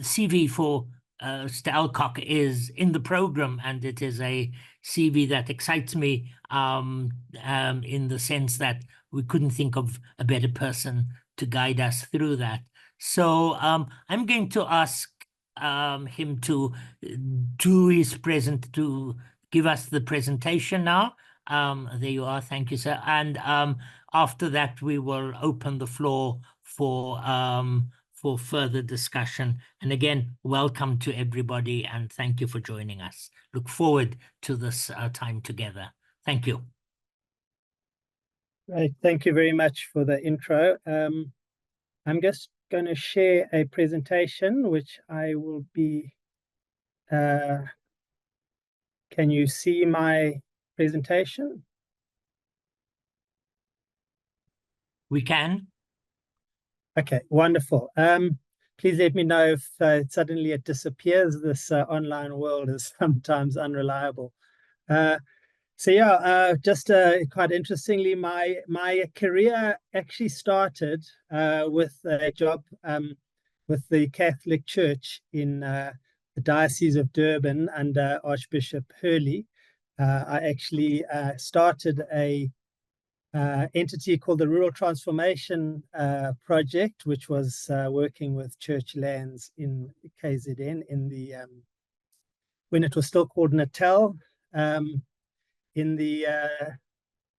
CV for Mr. Alcock is in the program, and it is a CV that excites me in the sense that we couldn't think of a better person to guide us through that. So I'm going to ask him to give us the presentation now. There you are. Thank you, sir. And after that, we will open the floor for further discussion. And again, welcome to everybody, and thank you for joining us. Look forward to this time together. Thank you. Right. Thank you very much for the intro. I'm just going to share a presentation, which I will be... can you see my presentation? We can. Okay, wonderful. Please let me know if suddenly it disappears. This online world is sometimes unreliable. So yeah, just quite interestingly, my career actually started with a job with the Catholic Church in the Diocese of Durban under Archbishop Hurley. I actually started a entity called the Rural Transformation Project, which was working with church lands in KZN in the when it was still called Natal, in the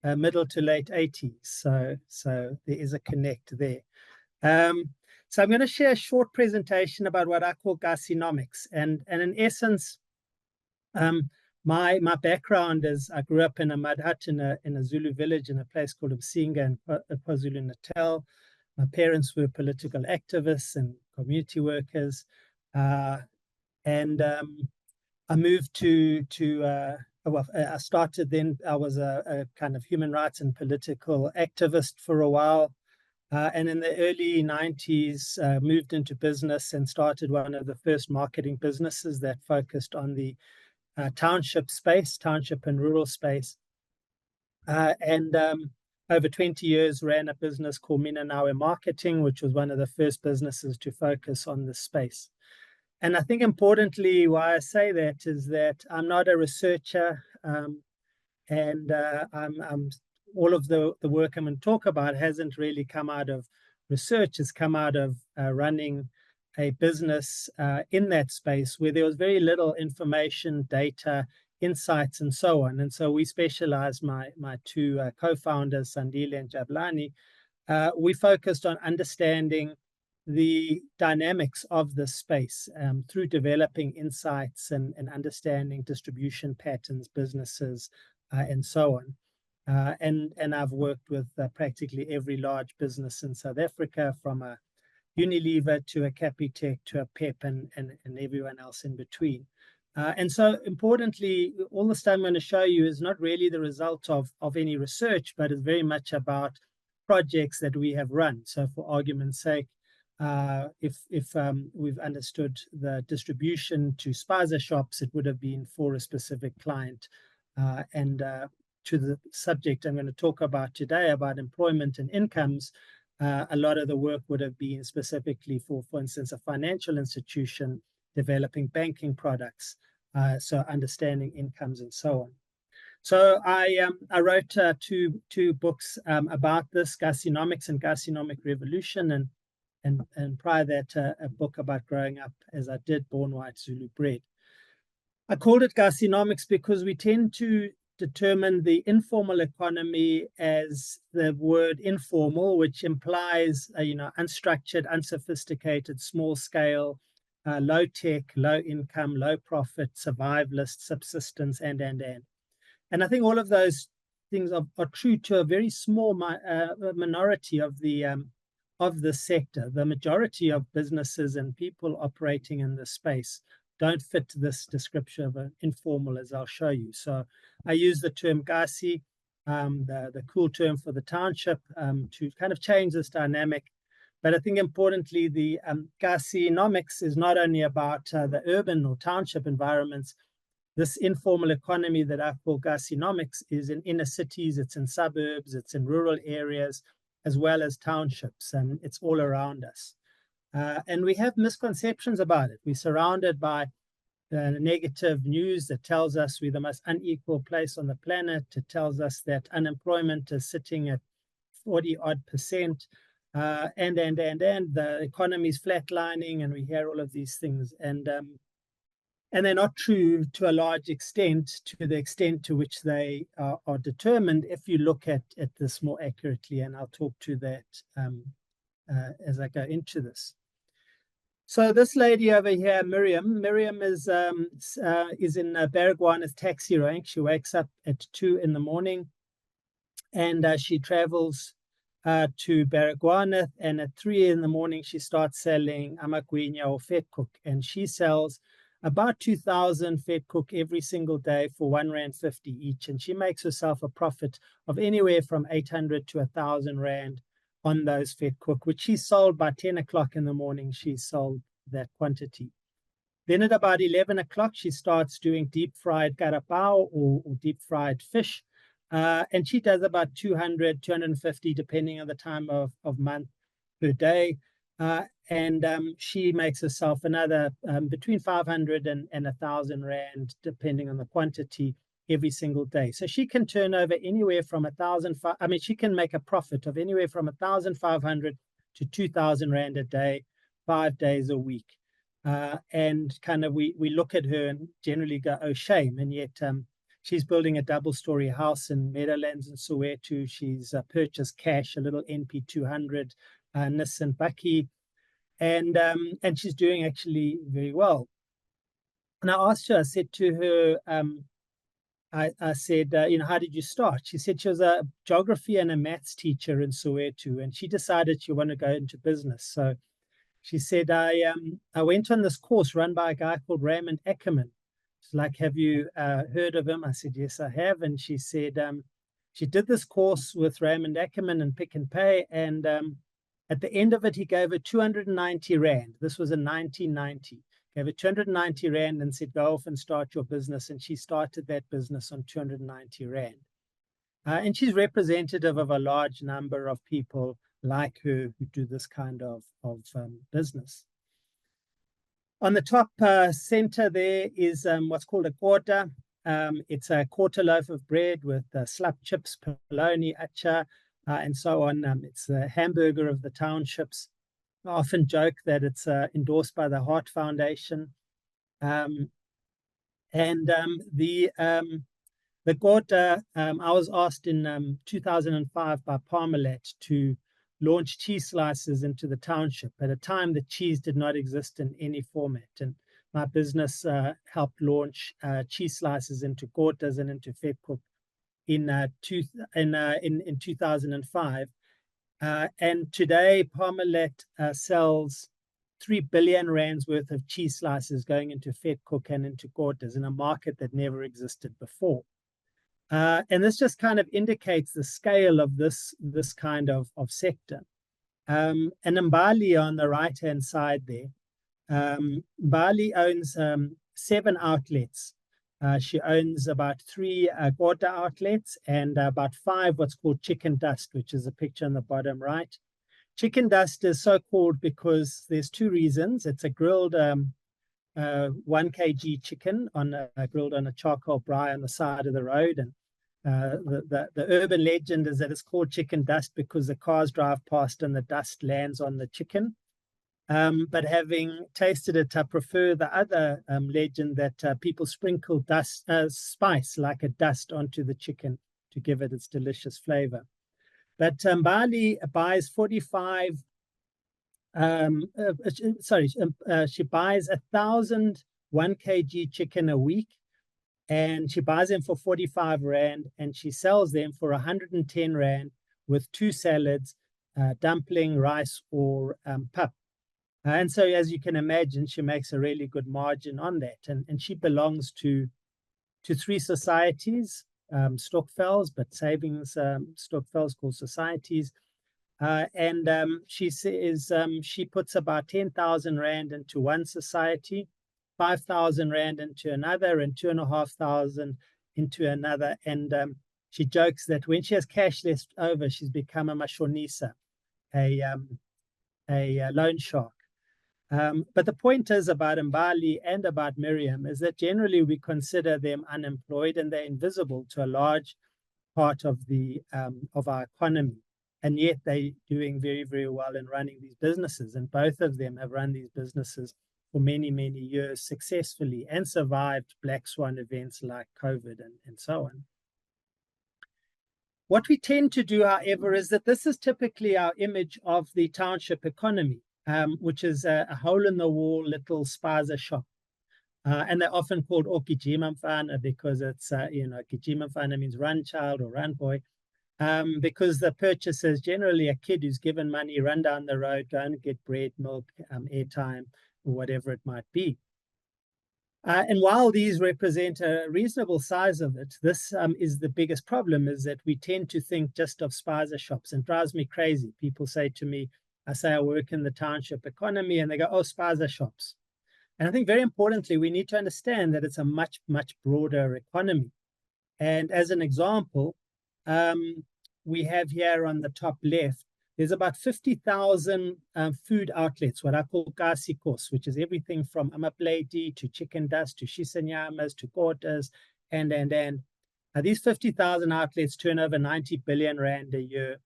middle to late 80s. So there is a connect there. So I'm going to share a short presentation about what I call KasiNomics, and in essence, my background is I grew up in a mud hut in a Zulu village in a place called Msinga in KwaZulu-Natal. My parents were political activists and community workers, and I moved well, I started then. I was a kind of human rights and political activist for a while, and in the early 90s, moved into business and started one of the first marketing businesses that focused on the township and rural space, and over 20 years ran a business called Mina Nawe Marketing, which was one of the first businesses to focus on this space. And I think importantly, why I say that is that I'm not a researcher, and I'm all of the work I'm going to talk about hasn't really come out of research. It's come out of running a business in that space where there was very little information, data, insights, and so on. And so we specialized, my two co-founders, Sandile and Jablani, we focused on understanding the dynamics of this space through developing insights and understanding distribution patterns, businesses, and so on. And I've worked with practically every large business in South Africa, from a Unilever to a Capitec to a PEP and everyone else in between. And so importantly, all the stuff I'm going to show you is not really the result of any research, but is very much about projects that we have run. So for argument's sake, if we've understood the distribution to spaza shops, it would have been for a specific client. And to the subject I'm going to talk about today, about employment and incomes, a lot of the work would have been specifically for instance, a financial institution developing banking products, so understanding incomes and so on. So I wrote two books about this, KasiNomics and KasiNomic Revolution, and prior that a book about growing up as I did, born white, Zulu bred. I called it KasiNomics because we tend to determine the informal economy as the word informal, which implies unstructured, unsophisticated, small scale, low tech, low income, low profit, survivalist, subsistence, and I think all of those things are true to a very small minority of the sector. The majority of businesses and people operating in this space don't fit this description of an informal, as I'll show you. So I use the term Kasi, the cool term for the township, to kind of change this dynamic. But I think importantly, the KasiNomics is not only about the urban or township environments. This informal economy that I call KasiNomics is in inner cities, it's in suburbs, it's in rural areas, as well as townships, and it's all around us. And we have misconceptions about it. We're surrounded by negative news that tells us we're the most unequal place on the planet. It tells us that unemployment is sitting at 40-odd%, and the economy is flatlining, and we hear all of these things. And they're not true to a large extent, to the extent to which they are determined if you look at this more accurately. And I'll talk to that as I go into this. So this lady over here, Miriam is in Baragwanath taxi rank. She wakes up at 2 in the morning, and she travels to Baragwanath, and at 3 in the morning she starts selling amagwinya or vetkoek, and she sells about 2,000 vetkoek every single day for R1.50 each, and she makes herself a profit of anywhere from 800 to 1,000 Rand on those vetkoek, which she sold by 10 o'clock in the morning. She sold that quantity. Then at about 11 o'clock, she starts doing deep fried karapao or deep fried fish. And she does about 200, 250, depending on the time of month per day. And she makes herself another between 500 and 1,000 Rand, depending on the quantity, every single day. So she can turn over anywhere from she can make a profit of anywhere from 1,500 to 2,000 Rand a day, 5 days a week. And kind of we look at her and generally go, oh, shame. And yet she's building a double-story house in Meadowlands in Soweto. She's purchased cash, a little NP200 Nissan Bakkie, and she's doing actually very well. And I asked her, I said to her, I said, how did you start? She said she was a geography and a maths teacher in Soweto, and she decided she wanted to go into business. So she said, I went on this course run by a guy called Raymond Ackerman. She's like, have you heard of him? I said, yes, I have. And she said, she did this course with Raymond Ackerman and Pick and Pay. And at the end of it, he gave her 290 Rand. This was in 1990. Gave her 290 Rand and said, go off and start your business. And she started that business on 290 Rand. And she's representative of a large number of people like her who do this kind of business. On the top center there is what's called a quarter. It's a quarter loaf of bread with slap chips, polony, achar, and so on. It's the hamburger of the townships. I often joke that it's endorsed by the Heart Foundation. The quarter, I was asked in 2005 by Parmalat to launch cheese slices into the township at a time that cheese did not exist in any format. And my business helped launch cheese slices into quarters and into vetkoek in 2005. And today, Parmalat sells 3 billion Rands worth of cheese slices going into vetkoek and into quarters in a market that never existed before. And this just kind of indicates the scale of this kind of sector. And Mbali on the right-hand side there, Mbali owns 7 outlets. She owns about 3 quarter outlets and about 5 what's called chicken dust, which is a picture on the bottom right. Chicken dust is so called because there's 2 reasons. It's a grilled 1 kg chicken grilled on a charcoal braai on the side of the road. And the urban legend is that it's called chicken dust because the cars drive past and the dust lands on the chicken. But having tasted it, I prefer the other legend that people sprinkle dust, spice like a dust onto the chicken to give it its delicious flavor. But Mbali buys 45. She buys 1,000 1 kg chicken a week, and she buys them for 45 Rand, and she sells them for 110 Rand with 2 salads, dumpling, rice, or pap. And so, as you can imagine, she makes a really good margin on that. And she belongs to 3 societies, stokvels, but savings stokvels called societies. And she says she puts about 10,000 Rand into one society, 5,000 Rand into another, and 2,500 into another. And she jokes that when she has cash left over, she's become a mashonisa, a loan shark. But the point is about Mbali and about Miriam is that generally we consider them unemployed and they're invisible to a large part of our economy. And yet they're doing very, very well in running these businesses. And both of them have run these businesses for many, many years successfully and survived black swan events like COVID and so on. What we tend to do, however, is that this is typically our image of the township economy, which is a hole-in-the-wall little spaza shop. And they're often called Okijimamfana because it's, Kijimamfana means run child or run boy, because the purchaser is generally a kid who's given money, run down the road, go and get bread, milk, airtime, or whatever it might be. And while these represent a reasonable size of it, this is the biggest problem, is that we tend to think just of spaza shops, and it drives me crazy. People say to me, I say I work in the township economy, and they go, oh, spaza shops. And I think very importantly, we need to understand that it's a much, much broader economy. And as an example, we have here on the top left, there's about 50,000 food outlets, what I call kasikos, which is everything from amapleti to chicken dust to shisanyamas to quarters, and. These 50,000 outlets turn over 90 billion rand a year.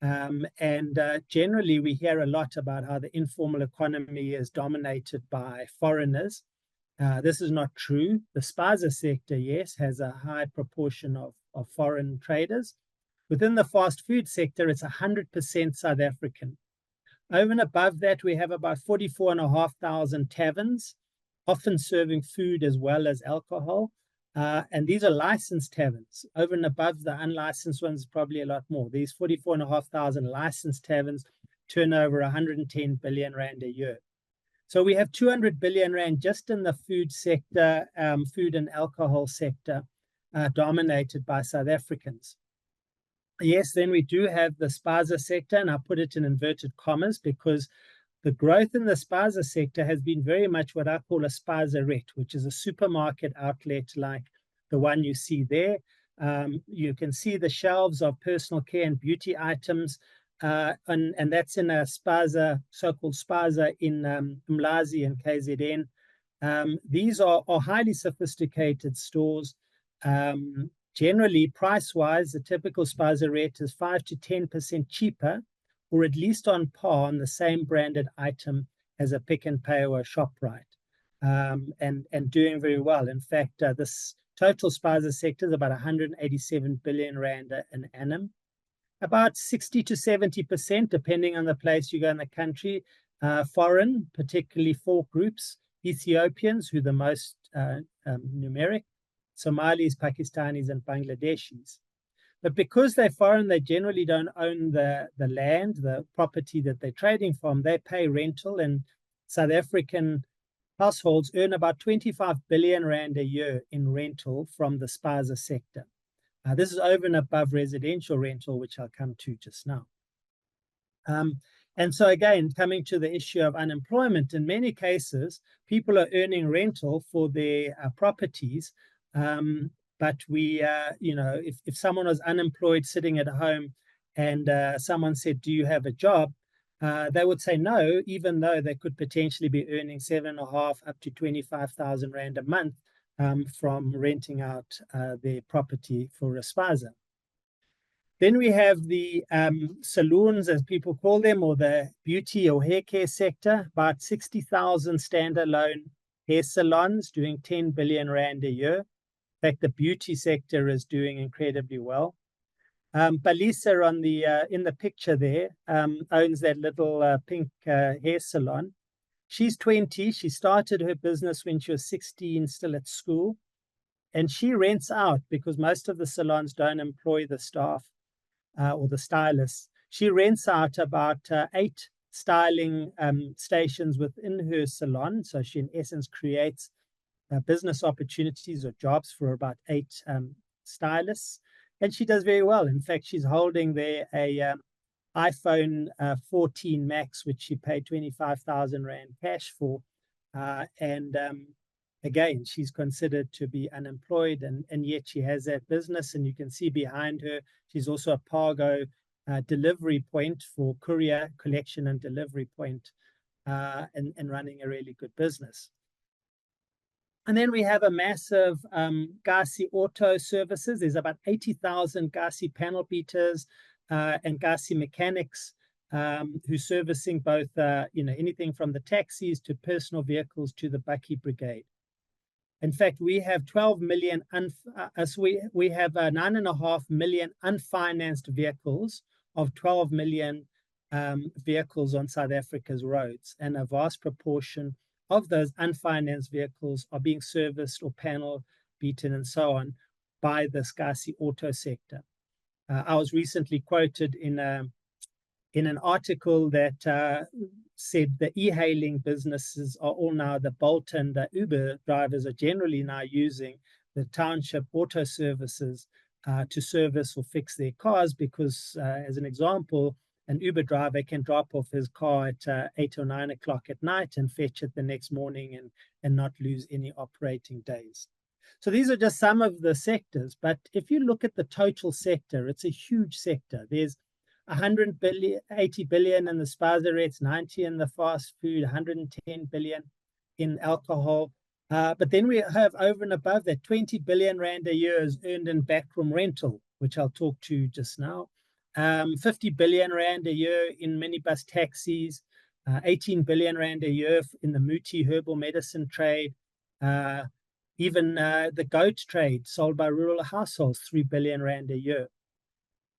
Generally, we hear a lot about how the informal economy is dominated by foreigners. This is not true. The spaza sector, yes, has a high proportion of foreign traders. Within the fast food sector, it's 100% South African. Over and above that, we have about 44,500 taverns, often serving food as well as alcohol. And these are licensed taverns. Over and above the unlicensed ones, probably a lot more. These 44,500 licensed taverns turn over 110 billion rand a year. So we have 200 billion rand just in the food sector, food and alcohol sector, dominated by South Africans. Yes, then we do have the spaza sector, and I put it in inverted commas because the growth in the spaza sector has been very much what I call a spazarette, which is a supermarket outlet like the one you see there. You can see the shelves of personal care and beauty items, and that's in a spaza, so-called spaza in Mlazi and KZN. These are highly sophisticated stores. Generally, price-wise, the typical spazarette is 5 to 10% cheaper, or at least on par on the same branded item as a Pick n Pay or a ShopRite, and doing very well. In fact, this total spaza sector is about 187 billion rand an annum. About 60 to 70%, depending on the place you go in the country, foreign, particularly 4 groups: Ethiopians, who are the most numeric, Somalis, Pakistanis, and Bangladeshis. But because they're foreign, they generally don't own the land, the property that they're trading from. They pay rental, and South African households earn about 25 billion rand a year in rental from the spaza sector. This is over and above residential rental, which I'll come to just now. And so again, coming to the issue of unemployment, in many cases, people are earning rental for their properties. But we, if someone was unemployed sitting at home and someone said, do you have a job? They would say no, even though they could potentially be earning 7.5 up to 25,000 rand a month from renting out their property for a spaza. Then we have the saloons, as people call them, or the beauty or hair care sector, about 60,000 standalone hair salons doing 10 billion rand a year. In fact, the beauty sector is doing incredibly well. Balisa on the in the picture there owns that little pink hair salon. She's 20. She started her business when she was 16, still at school. And she rents out, because most of the salons don't employ the staff or the stylists. She rents out about 8 styling stations within her salon. So she, in essence, creates business opportunities or jobs for about 8 stylists, and she does very well. In fact, she's holding there a iPhone 14 Max, which she paid 25,000 rand cash for, and again, she's considered to be unemployed, and yet she has that business. And you can see behind her, she's also a Pargo delivery point for courier collection and delivery point and running a really good business. And then we have a massive Kasi auto services. There's about 80,000 Kasi panel beaters and Kasi mechanics who servicing both, anything from the taxis to personal vehicles to the bakkie brigade. In fact, we have 12 million, we have 9.5 million unfinanced vehicles of 12 million vehicles on South Africa's roads, and a vast proportion of those unfinanced vehicles are being serviced or panel beaten and so on by the Kasi auto sector. I was recently quoted in an article that said the e-hailing businesses are all now, the Bolt and the Uber drivers are generally now using the township auto services to service or fix their cars because, as an example, an Uber driver can drop off his car at 8 or 9 o'clock at night and fetch it the next morning and not lose any operating days. So these are just some of the sectors. But if you look at the total sector, it's a huge sector. There's 80 billion in the spazarettes, 90 in the fast food, 110 billion in alcohol. But then we have over and above that 20 billion rand a year is earned in backroom rental, which I'll talk to just now. 50 billion rand a year in minibus taxis, 18 billion rand a year in the Muti herbal medicine trade, even the goat trade sold by rural households, 3 billion rand a year.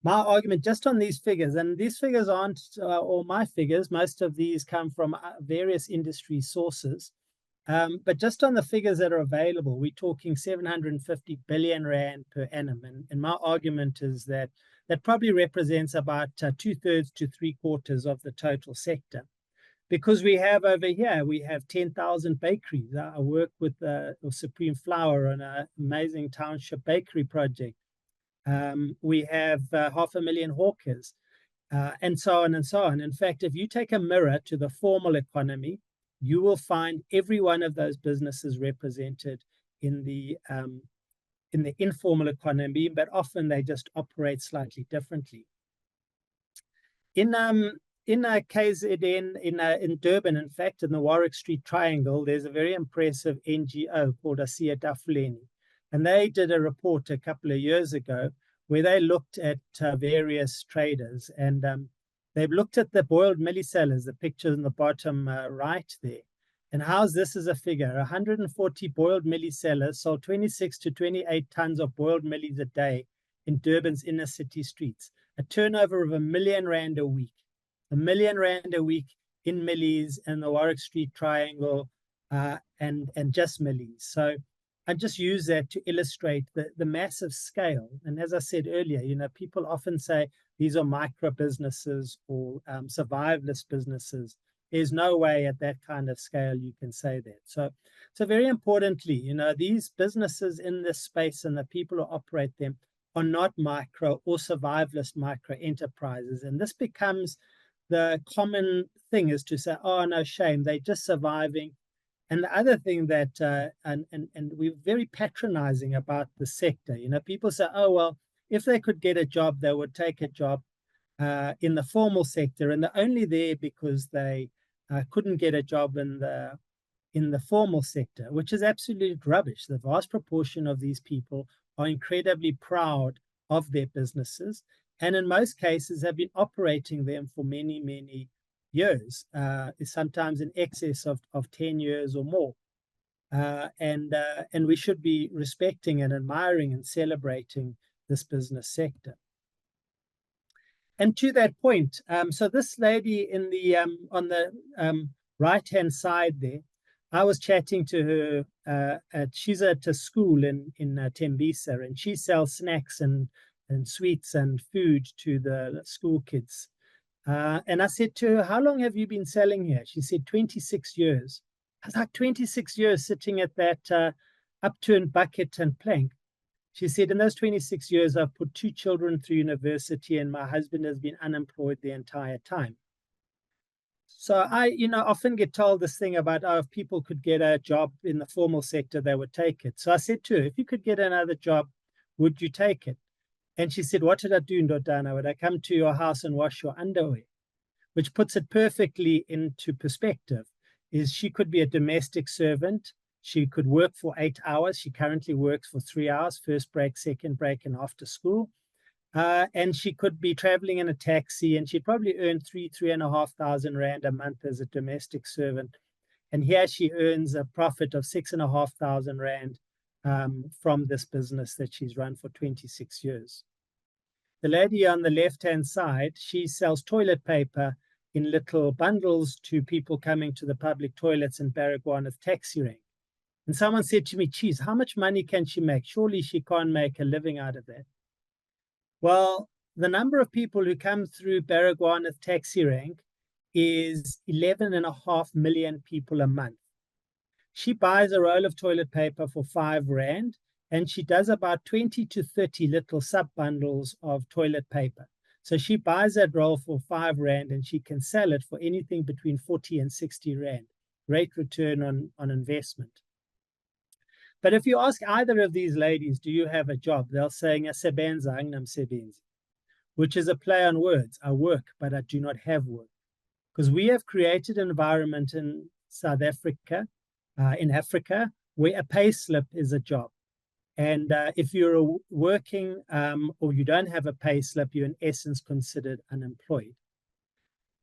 My argument just on these figures, and these figures aren't all my figures, most of these come from various industry sources, but just on the figures that are available, we're talking 750 billion rand per annum. And my argument is that probably represents about 2/3 to 3/4 of the total sector. Because we have over here, we have 10,000 bakeries. I work with Supreme Flour on an amazing township bakery project. We have 500,000 hawkers, and so on and so on. In fact, if you take a mirror to the formal economy, you will find every one of those businesses represented in the informal economy, but often they just operate slightly differently. In KZN, in Durban, in fact, in the Warwick Street Triangle, there's a very impressive NGO called Asiya Dafuleni. And they did a report a couple of years ago where they looked at various traders, and they've looked at the boiled millie sellers, the picture in the bottom right there. And how's this as a figure? 140 boiled millie sellers sold 26 to 28 tons of boiled millies a day in Durban's inner city streets, a turnover of R1 million a week. R1 million a week in millies in the Warwick Street Triangle, and just millies. So I just use that to illustrate the massive scale. And as I said earlier, people often say these are micro businesses or survivalist businesses. There's no way at that kind of scale you can say that. So very importantly, these businesses in this space and the people who operate them are not micro or survivalist micro enterprises. And this becomes the common thing, is to say, oh, no shame, they're just surviving. And the other thing that, and we're very patronizing about the sector, people say, oh, well, if they could get a job, they would take a job in the formal sector, and they're only there because they couldn't get a job in the formal sector, which is absolute rubbish. The vast proportion of these people are incredibly proud of their businesses, and in most cases have been operating them for many, many years, sometimes in excess of 10 years or more. And we should be respecting and admiring and celebrating this business sector. And to that point, so this lady in the on the right-hand side there, I was chatting to her. She's at a school in Tembisa, and she sells snacks and sweets and food to the school kids. And I said to her, how long have you been selling here? She said, 26 years. I was like, 26 years sitting at that upturned bucket and plank. She said, in those 26 years, I've put 2 children through university, and my husband has been unemployed the entire time. So I, often get told this thing about, oh, if people could get a job in the formal sector, they would take it. So I said to her, if you could get another job, would you take it? And she said, what did I do, Ndodana? Would I come to your house and wash your underwear? which puts it perfectly into perspective, is she could be a domestic servant. She could work for 8 hours. She currently works for 3 hours, first break, second break, and after school. And she could be traveling in a taxi, and she'd probably earn 3,500 Rand a month as a domestic servant. And here she earns a profit of 6,500 Rand from this business that she's run for 26 years. The lady on the left-hand side, she sells toilet paper in little bundles to people coming to the public toilets in Baragwanath taxi rank. And someone said to me, geez, how much money can she make? Surely she can't make a living out of that. Well, the number of people who come through Baragwanath taxi rank is 11.5 million people a month. She buys a roll of toilet paper for 5 Rand, and she does about 20 to 30 little sub-bundles of toilet paper. So she buys that roll for 5 Rand, and she can sell it for anything between 40 and 60 Rand. Great return on investment. But if you ask either of these ladies, do you have a job? They'll say, "Ngiyasebenza, anginamsebenzi," which is a play on words. I work, but I do not have work. Because we have created an environment in South Africa, in Africa, where a pay slip is a job. And if you're working or you don't have a pay slip, you're in essence considered unemployed.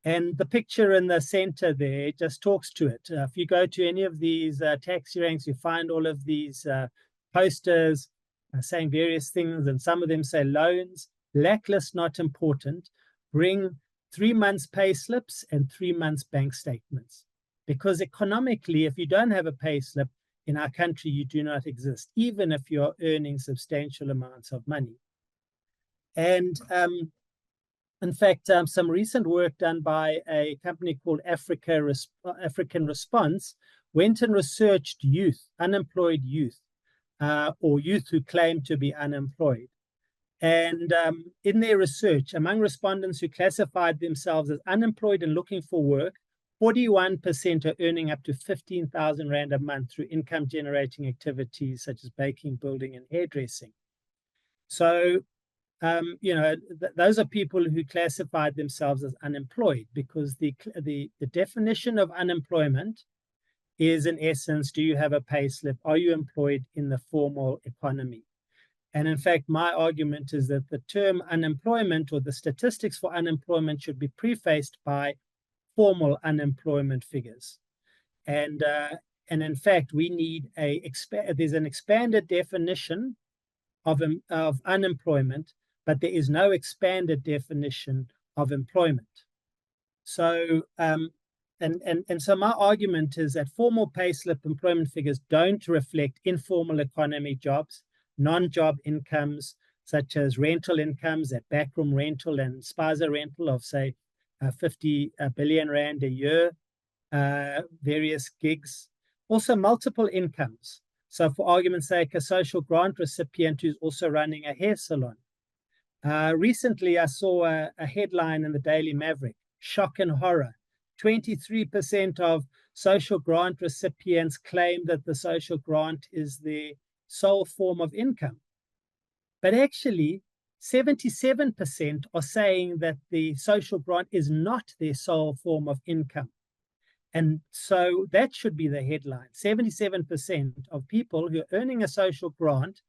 And the picture in the center there just talks to it. If you go to any of these taxi ranks, you find all of these posters saying various things, and some of them say loans, blacklist not important, bring 3 months pay slips and 3 months bank statements. Because economically, if you don't have a pay slip in our country, you do not exist, even if you're earning substantial amounts of money. And in fact, some recent work done by a company called African Response went and researched youth, unemployed youth, or youth who claim to be unemployed. And in their research, among respondents who classified themselves as unemployed and looking for work, 41% are earning up to 15,000 Rand a month through income-generating activities such as baking, building, and hairdressing. So, those are people who classified themselves as unemployed, because the definition of unemployment is, in essence, do you have a pay slip? Are you employed in the formal economy? And in fact, my argument is that the term unemployment, or the statistics for unemployment, should be prefaced by formal unemployment figures. And in fact, we need there's an expanded definition of unemployment, but there is no expanded definition of employment. So, so my argument is that formal payslip employment figures don't reflect informal economy jobs, non-job incomes, such as rental incomes, that backroom rental and spaza rental of, say, 50 billion Rand a year, various gigs, also multiple incomes. So for argument's sake, a social grant recipient who's also running a hair salon. Recently, I saw a headline in the Daily Maverick, shock and horror. 23% of social grant recipients claim that the social grant is their sole form of income. But actually, 77% are saying that the social grant is not their sole form of income. And so that should be the headline. 77% of people who are earning a social grant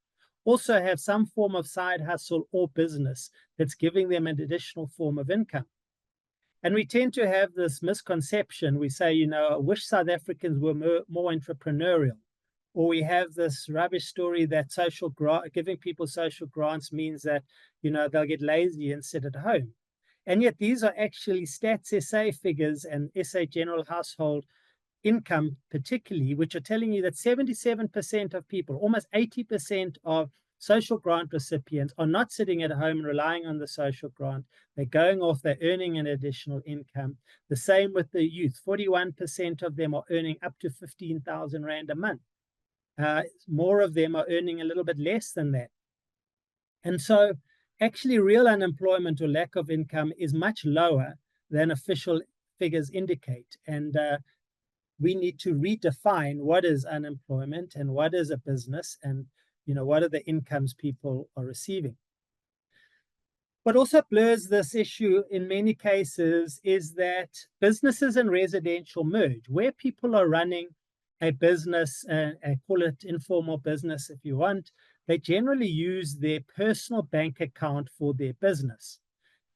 also have some form of side hustle or business that's giving them an additional form of income. And we tend to have this misconception. We say, I wish South Africans were more entrepreneurial. Or we have this rubbish story that giving people social grants means that, they'll get lazy and sit at home. And yet these are actually Stats SA figures and SA General Household Income particularly, which are telling you that 77% of people, almost 80% of social grant recipients, are not sitting at home and relying on the social grant. They're going off, they're earning an additional income. The same with the youth. 41% of them are earning up to 15,000 Rand a month. More of them are earning a little bit less than that. And so actually real unemployment or lack of income is much lower than official figures indicate. And we need to redefine what is unemployment and what is a business, and what are the incomes people are receiving. What also blurs this issue in many cases is that businesses and residential merge, where people are running a business, and call it informal business if you want, they generally use their personal bank account for their business.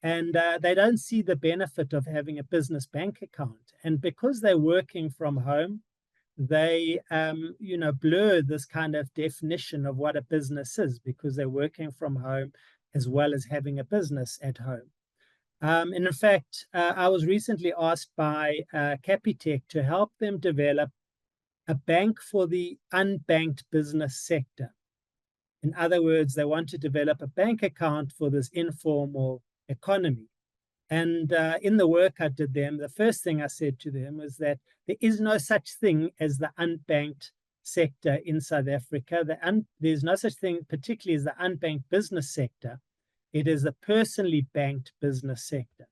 And they don't see the benefit of having a business bank account. And because they're working from home, they blur this kind of definition of what a business is, because they're working from home as well as having a business at home. And in fact, I was recently asked by Capitec to help them develop a bank for the unbanked business sector. In other words, they want to develop a bank account for this informal economy. And in the work I did them, the first thing I said to them was that there is no such thing as the unbanked sector in South Africa. There's no such thing, particularly as the unbanked business sector. It is the personally banked business sector.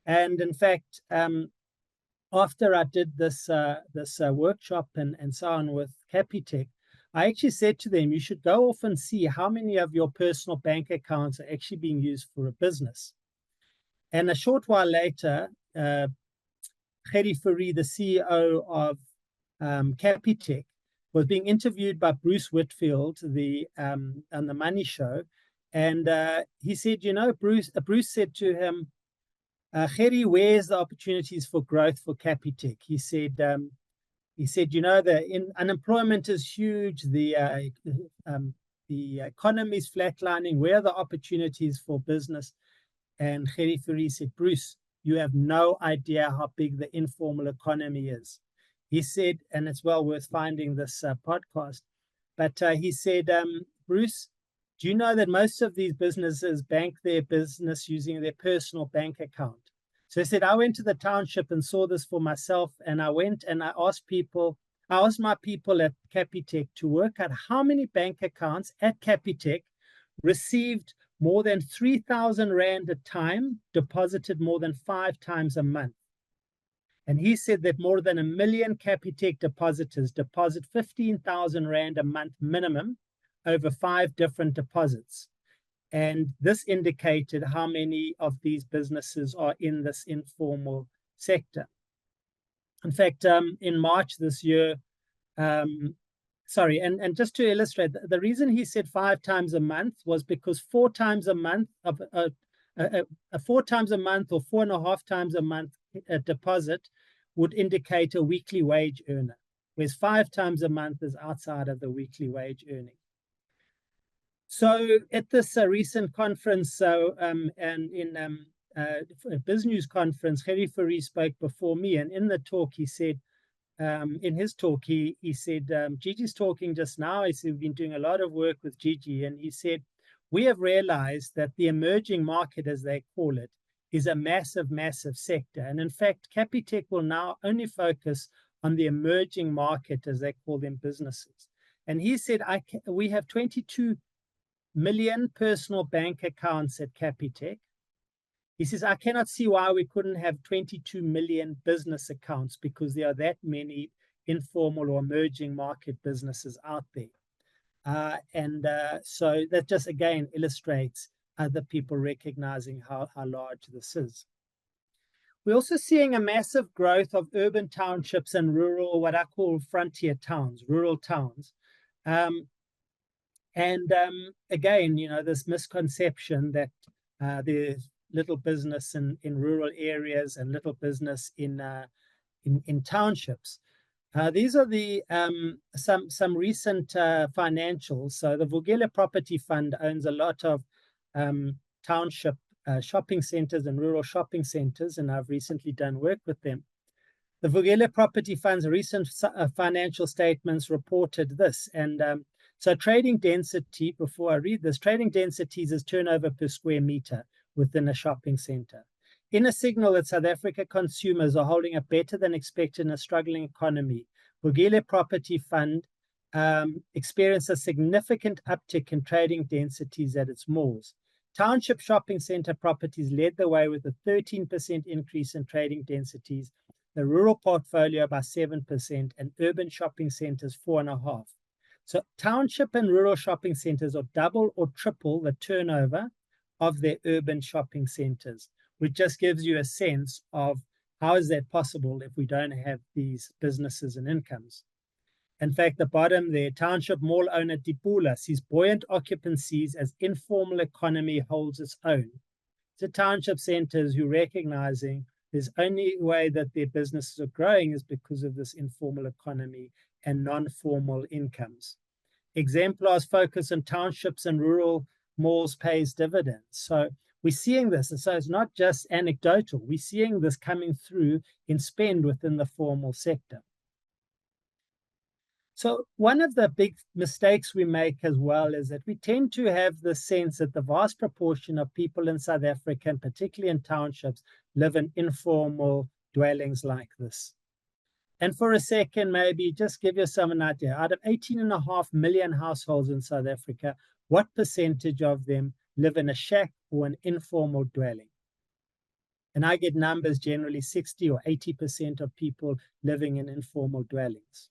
And in fact, after I did this workshop and so on with Capitec, I actually said to them, you should go off and see how many of your personal bank accounts are actually being used for a business. And a short while later, Gerrie Fourie, the CEO of Capitec, was being interviewed by Bruce Whitfield on the Money Show. And he said, Bruce said to him, Gerrie, where's the opportunities for growth for Capitec? He said, the unemployment is huge. The economy is flatlining. Where are the opportunities for business? And Gerrie Fourie said, Bruce, you have no idea how big the informal economy is. He said, and it's well worth finding this podcast, but he said, Bruce, do you know that most of these businesses bank their business using their personal bank account? So he said, I went to the township and saw this for myself, and I went and I asked my people at Capitec to work out how many bank accounts at Capitec received more than 3,000 Rand a time, deposited more than 5 times a month. And he said that more than 1 million Capitec depositors deposit 15,000 Rand a month minimum over 5 different deposits. And this indicated how many of these businesses are in this informal sector. In fact, in March this year, and just to illustrate, the reason he said 5 times a month was because 4 times a month or 4.5 times a month deposit would indicate a weekly wage earner, whereas 5 times a month is outside of the weekly wage earning. So at this recent conference, and in a BizNews conference, Gerrie Fourie spoke before me, and in the talk he said, in his talk, he said, Gigi's talking just now. He said, we've been doing a lot of work with Gigi, and he said, we have realized that the emerging market, as they call it, is a massive, massive sector. And in fact, Capitec will now only focus on the emerging market, as they call them, businesses. And he said, we have 22 million personal bank accounts at Capitec. He says, I cannot see why we couldn't have 22 million business accounts, because there are that many informal or emerging market businesses out there. So that just again illustrates other people recognizing how large this is. We're also seeing a massive growth of urban townships and rural, what I call frontier towns, rural towns. Again, this misconception that there's little business in rural areas and little business in townships. These are the some recent financials. So the Vukile Property Fund owns a lot of township shopping centers and rural shopping centers, and I've recently done work with them. The Vukile Property Fund's recent financial statements reported this, and so trading density, before I read this, trading densities is turnover per square meter within a shopping center. In a signal that South Africa consumers are holding up better than expected in a struggling economy, Vukile Property Fund experienced a significant uptick in trading densities at its malls. Township shopping center properties led the way with a 13% increase in trading densities, the rural portfolio by 7%, and urban shopping centers 4.5%. So township and rural shopping centers are double or triple the turnover of their urban shopping centers, which just gives you a sense of how is that possible if we don't have these businesses and incomes. In fact, the bottom there, township mall owner Dipula sees buoyant occupancies as informal economy holds its own. The township centers who recognizing there's only way that their businesses are growing is because of this informal economy and non-formal incomes. Exemplars focus on townships and rural malls pays dividends. So we're seeing this, and so it's not just anecdotal. We're seeing this coming through in spend within the formal sector. So one of the big mistakes we make as well is that we tend to have the sense that the vast proportion of people in South Africa, and particularly in townships, live in informal dwellings like this. And for a second, maybe just give yourself an idea. Out of 18.5 million households in South Africa, what percentage of them live in a shack or an informal dwelling? And I get numbers generally 60 or 80% of people living in informal dwellings.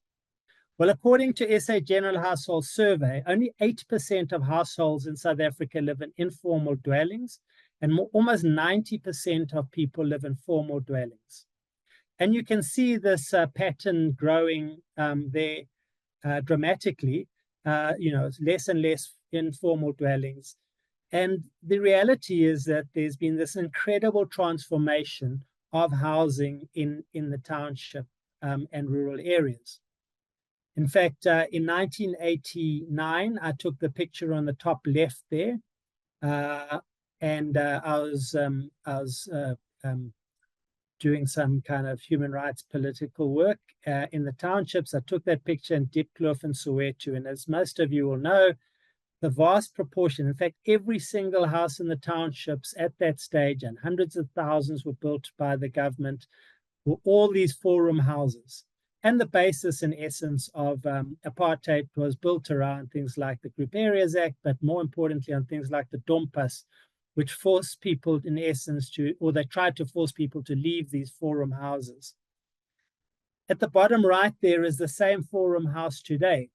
Well, according to SA General Household Survey, only 8% of households in South Africa live in informal dwellings, and almost 90% of people live in formal dwellings. And you can see this pattern growing there dramatically, less and less informal dwellings. And the reality is that there's been this incredible transformation of housing in the township and rural areas. In fact, in 1989, I took the picture on the top left there, and I was doing some kind of human rights political work in the townships. I took that picture in Diepkloof and Soweto, and as most of you will know, the vast proportion, in fact, every single house in the townships at that stage, and hundreds of thousands were built by the government, were all these four-room houses. And the basis, in essence, of apartheid was built around things like the Group Areas Act, but more importantly on things like the Dompas, which forced people, in essence, they tried to force people to leave these four-room houses. At the bottom right there is the same four-room house today.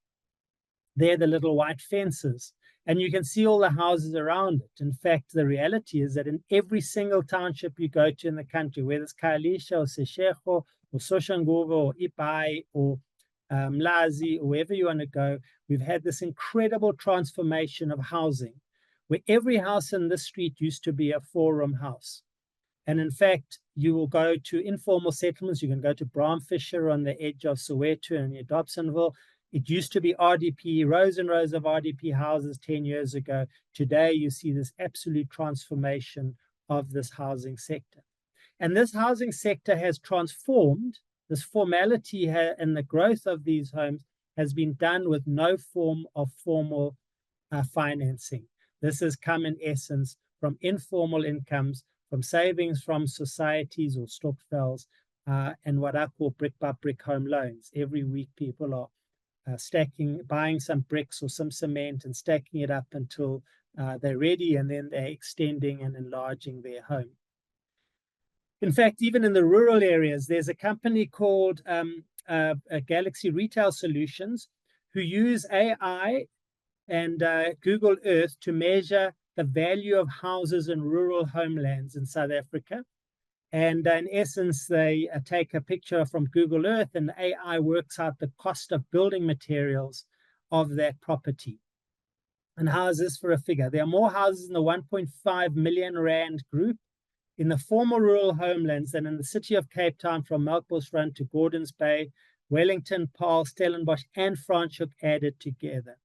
They're the little white fences, and you can see all the houses around it. In fact, the reality is that in every single township you go to in the country, whether it's Khayelitsha or Seshego, or Soshanguve, or Ipai, or Mlazi, or wherever you want to go, we've had this incredible transformation of housing, where every house in this street used to be a four-room house. And in fact, you will go to informal settlements. You can go to Bramfisher on the edge of Soweto and near Dobsonville. It used to be RDP, rows and rows of RDP houses 10 years ago. Today, you see this absolute transformation of this housing sector. And this housing sector has transformed. This formality and the growth of these homes has been done with no form of formal financing. This has come, in essence, from informal incomes, from savings from societies or stokvels, and what I call brick-by-brick home loans. Every week, people are buying some bricks or some cement and stacking it up until they're ready, and then they're extending and enlarging their home. In fact, even in the rural areas, there's a company called Galaxy Retail Solutions who use AI and Google Earth to measure the value of houses in rural homelands in South Africa. And in essence, they take a picture from Google Earth, and the AI works out the cost of building materials of that property. And how is this for a figure? There are more houses in the 1.5 million rand group in the former rural homelands than in the city of Cape Town, from Melkbosrand to Gordons Bay, Wellington, Paarl, Stellenbosch, and Franschhoek added together.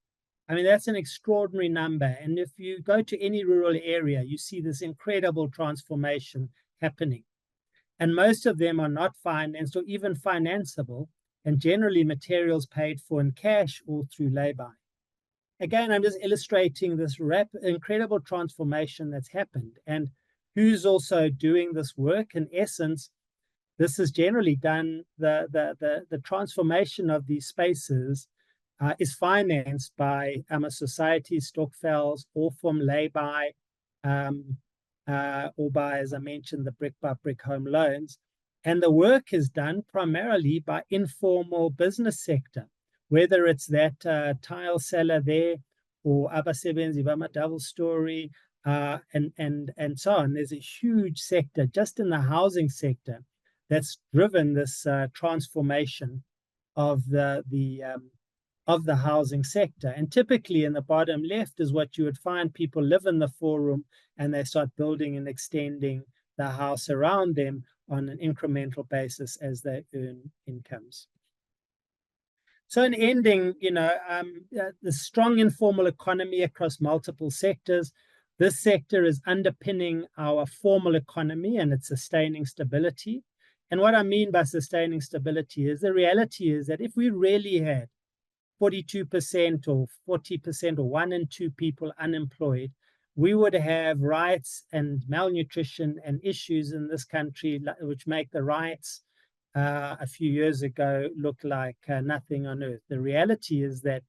I mean, that's an extraordinary number. And if you go to any rural area, you see this incredible transformation happening. And most of them are not financed or even financeable, and generally materials paid for in cash or through lay-by. Again, I'm just illustrating this incredible transformation that's happened. And who's also doing this work? In essence, this is generally done, the transformation of these spaces is financed by societies, stokvels, or from lay-by, or by, as I mentioned, the brick-by-brick home loans. And the work is done primarily by informal business sector, whether it's that tile seller there, or abasebenzi bama double story, and so on. There's a huge sector just in the housing sector that's driven this transformation of the housing sector. And typically in the bottom left is what you would find. People live in the four-room and they start building and extending the house around them on an incremental basis as they earn incomes. So in ending, the strong informal economy across multiple sectors. This sector is underpinning our formal economy and it's sustaining stability. And what I mean by sustaining stability is the reality is that if we really had 42% or 40% or 1 in 2 people unemployed, we would have riots and malnutrition and issues in this country, which make the riots a few years ago look like nothing on earth. The reality is that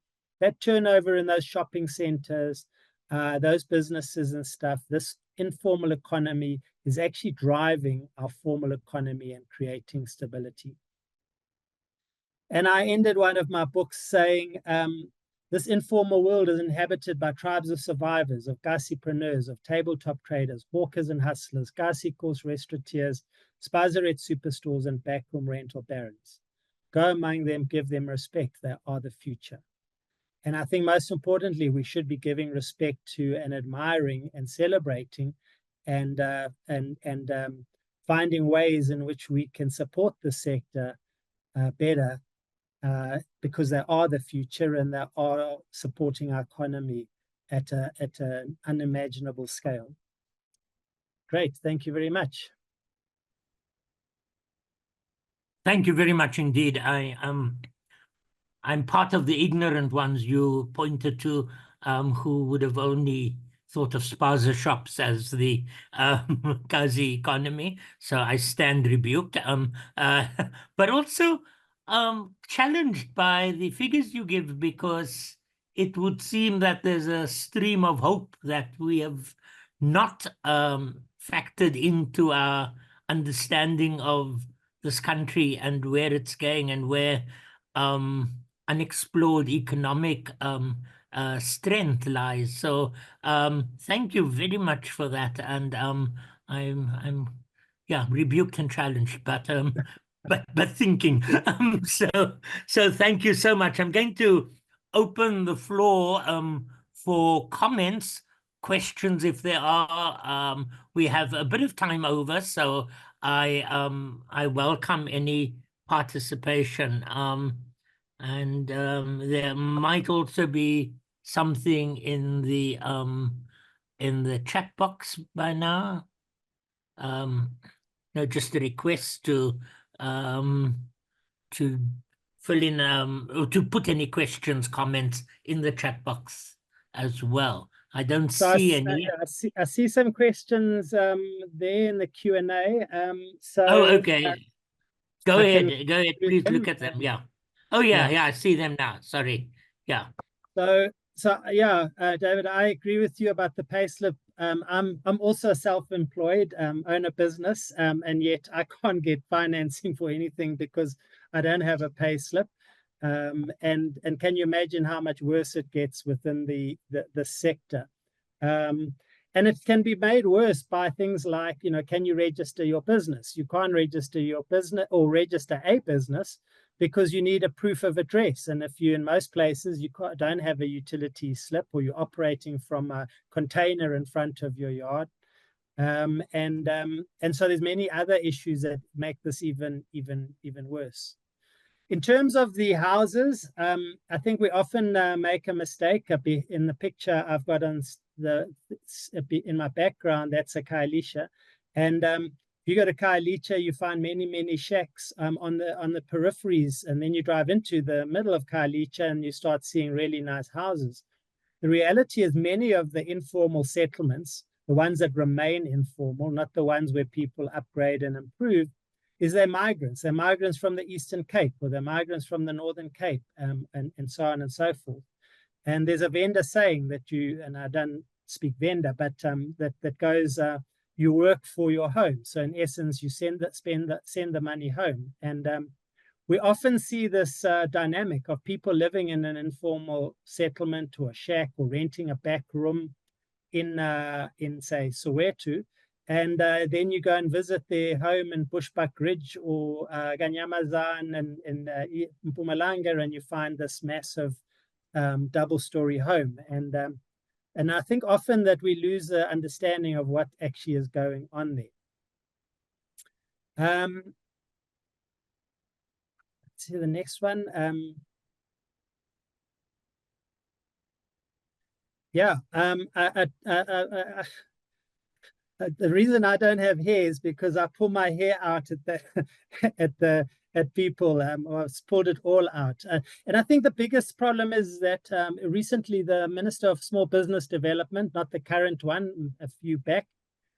turnover in those shopping centers, those businesses and stuff, this informal economy is actually driving our formal economy and creating stability. And I ended one of my books saying, this informal world is inhabited by tribes of survivors, of gasipreneurs, of tabletop traders, hawkers and hustlers, gasikos, restaurateurs, spazaret superstores, and backroom rental barons. Go among them, give them respect. They are the future. And I think most importantly, we should be giving respect to and admiring and celebrating and finding ways in which we can support the sector better because they are the future and they are supporting our economy at an unimaginable scale. Great, thank you very much. Thank you very much indeed. I'm part of the ignorant ones you pointed to, who would have only thought of spaza shops as the Kasi economy. So I stand rebuked, but also challenged by the figures you give, because it would seem that there's a stream of hope that we have not factored into our understanding of this country and where it's going and where unexplored economic strength lies. So thank you very much for that. And I'm rebuked and challenged, but thinking. So thank you so much. I'm going to open the floor for comments, questions if there are. We have a bit of time over, so I welcome any participation. And there might also be something in the chat box by now. No, just a request to fill in or to put any questions, comments in the chat box as well. I don't see any. I see some questions there in the Q&A. Oh, okay. Go ahead, please look at them. Yeah. Oh yeah, I see them now. Sorry. Yeah. So yeah, David, I agree with you about the payslip. I'm also self-employed, own a business, and yet I can't get financing for anything because I don't have a payslip. And can you imagine how much worse it gets within the sector? And it can be made worse by things like, can you register your business? You can't register your business or register a business because you need a proof of address. And if you, in most places, you don't have a utility slip or you're operating from a container in front of your yard. And so there's many other issues that make this even worse. In terms of the houses, I think we often make a mistake. In the picture I've got on in my background, that's a Khayelitsha. And if you go to Khayelitsha, you find many shacks on the peripheries, and then you drive into the middle of Khayelitsha and you start seeing really nice houses. The reality is many of the informal settlements, the ones that remain informal, not the ones where people upgrade and improve, is they're migrants. They're migrants from the Eastern Cape, or they're migrants from the Northern Cape, and so on and so forth. And there's a vendor saying that and I don't speak vendor, but that goes, you work for your home. So in essence, you send the money home. And we often see this dynamic of people living in an informal settlement or a shack or renting a back room in say Soweto, and then you go and visit their home in Bushbuck Ridge or Ganyamazan and in Mpumalanga, and you find this massive double-story home. And I think often that we lose the understanding of what actually is going on there. Let's see the next one. The reason I don't have hair is because I pull my hair out at people, or I've pulled it all out. And I think the biggest problem is that recently the Minister of Small Business Development, not the current one, a few back,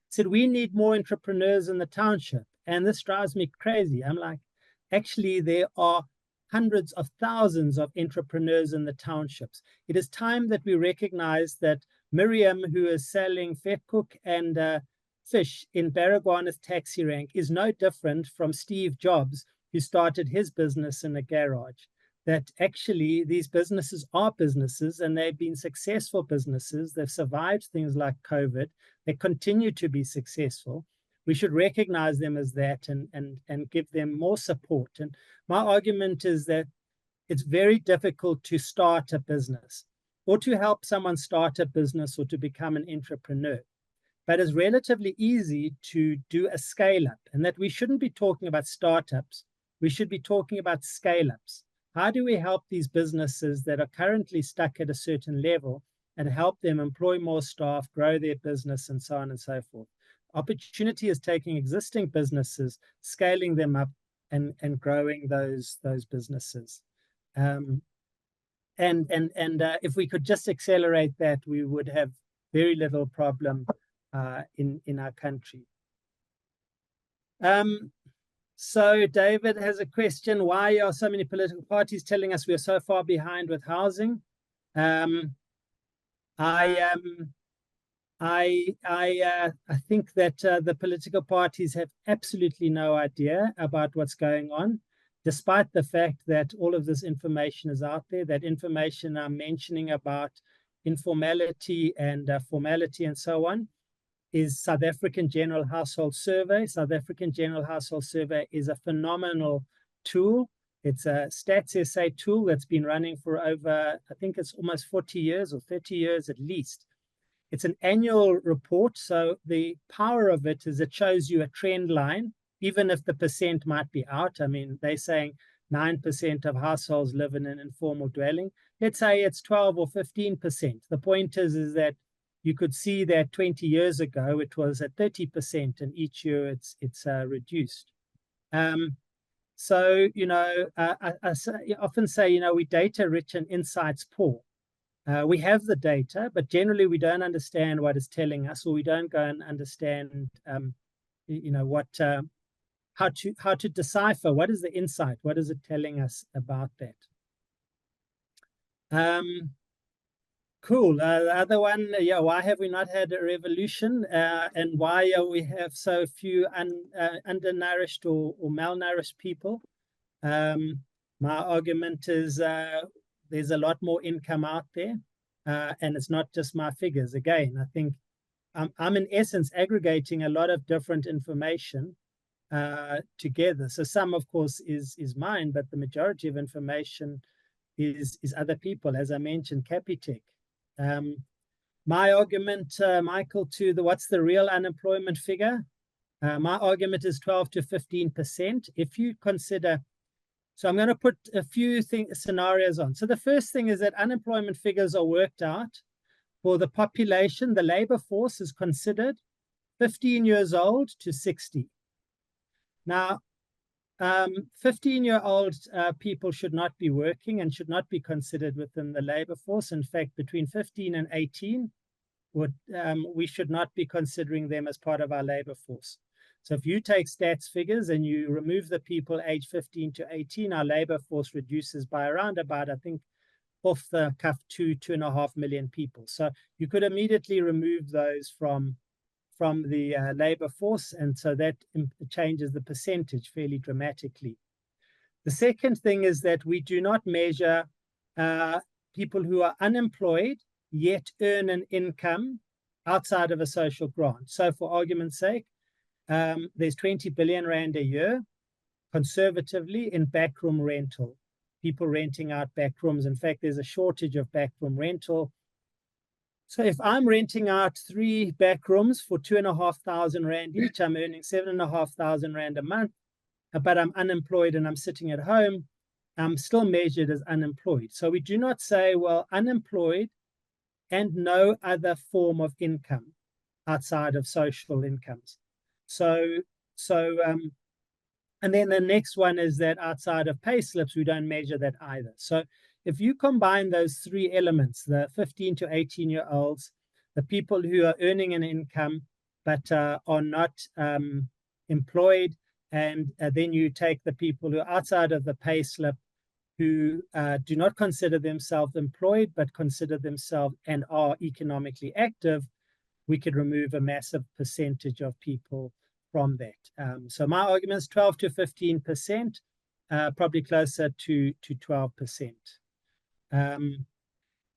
said we need more entrepreneurs in the township. And this drives me crazy. I'm like, actually, there are hundreds of thousands of entrepreneurs in the townships. It is time that we recognize that Miriam, who is selling vetkoek and fish in Baragwanath taxi rank, is no different from Steve Jobs, who started his business in a garage. That actually these businesses are businesses, and they've been successful businesses. They've survived things like COVID. They continue to be successful. We should recognize them as that and give them more support. And my argument is that it's very difficult to start a business or to help someone start a business or to become an entrepreneur. But it's relatively easy to do a scale-up, and that we shouldn't be talking about startups. We should be talking about scale-ups. How do we help these businesses that are currently stuck at a certain level and help them employ more staff, grow their business, and so on and so forth? Opportunity is taking existing businesses, scaling them up, and growing those businesses. If we could just accelerate that, we would have very little problem in our country. So David has a question: why are so many political parties telling us we are so far behind with housing? I think that the political parties have absolutely no idea about what's going on, despite the fact that all of this information is out there. That information I'm mentioning about informality and formality and so on is South African General Household Survey. South African General Household Survey is a phenomenal tool. It's a Stats SA tool that's been running for over, I think it's almost 40 years or 30 years at least. It's an annual report, so the power of it is it shows you a trend line, even if the percent might be out. I mean, they're saying 9% of households live in an informal dwelling. Let's say it's 12 or 15%. The point is that you could see that 20 years ago it was at 30%, and each year it's reduced. So, you know, I often say, you know, we're data rich and insights poor. We have the data, but generally we don't understand what it's telling us, or we don't go and understand, you know, what, how to decipher what is the insight, what is it telling us about that. Cool. The other one, yeah, why have we not had a revolution, and why we have so few undernourished or malnourished people? My argument is there's a lot more income out there, and it's not just my figures. Again, I think I'm in essence aggregating a lot of different information together. So some, of course, is mine, but the majority of information is other people, as I mentioned, Capitec. My argument, Michael, to what's the real unemployment figure? My argument is 12 to 15%. If you consider, so I'm going to put a few scenarios on. So the first thing is that unemployment figures are worked out for the population. The labor force is considered 15 years old to 60. Now, 15-year-old people should not be working and should not be considered within the labor force. In fact, between 15 and 18, we should not be considering them as part of our labor force. So if you take stats figures and you remove the people aged 15 to 18, our labor force reduces by around about, I think, off the cuff, 2.5 million people. So you could immediately remove those from the labor force, and so that changes the percentage fairly dramatically. The second thing is that we do not measure people who are unemployed yet earn an income outside of a social grant. So for argument's sake, there's 20 billion rand a year, conservatively, in backroom rental, people renting out back rooms. In fact, there's a shortage of backroom rental. So if I'm renting out 3 back rooms for 2,500 rand each, I'm earning 7,500 rand a month, but I'm unemployed and I'm sitting at home, I'm still measured as unemployed. So we do not say, well, unemployed and no other form of income outside of social incomes. And then the next one is that outside of pay slips, we don't measure that either. So if you combine those 3 elements, the 15 to 18-year-olds, the people who are earning an income but are not employed, and then you take the people who are outside of the pay slip, who do not consider themselves employed but consider themselves and are economically active, we could remove a massive percentage of people from that. So my argument is 12 to 15%, probably closer to 12%.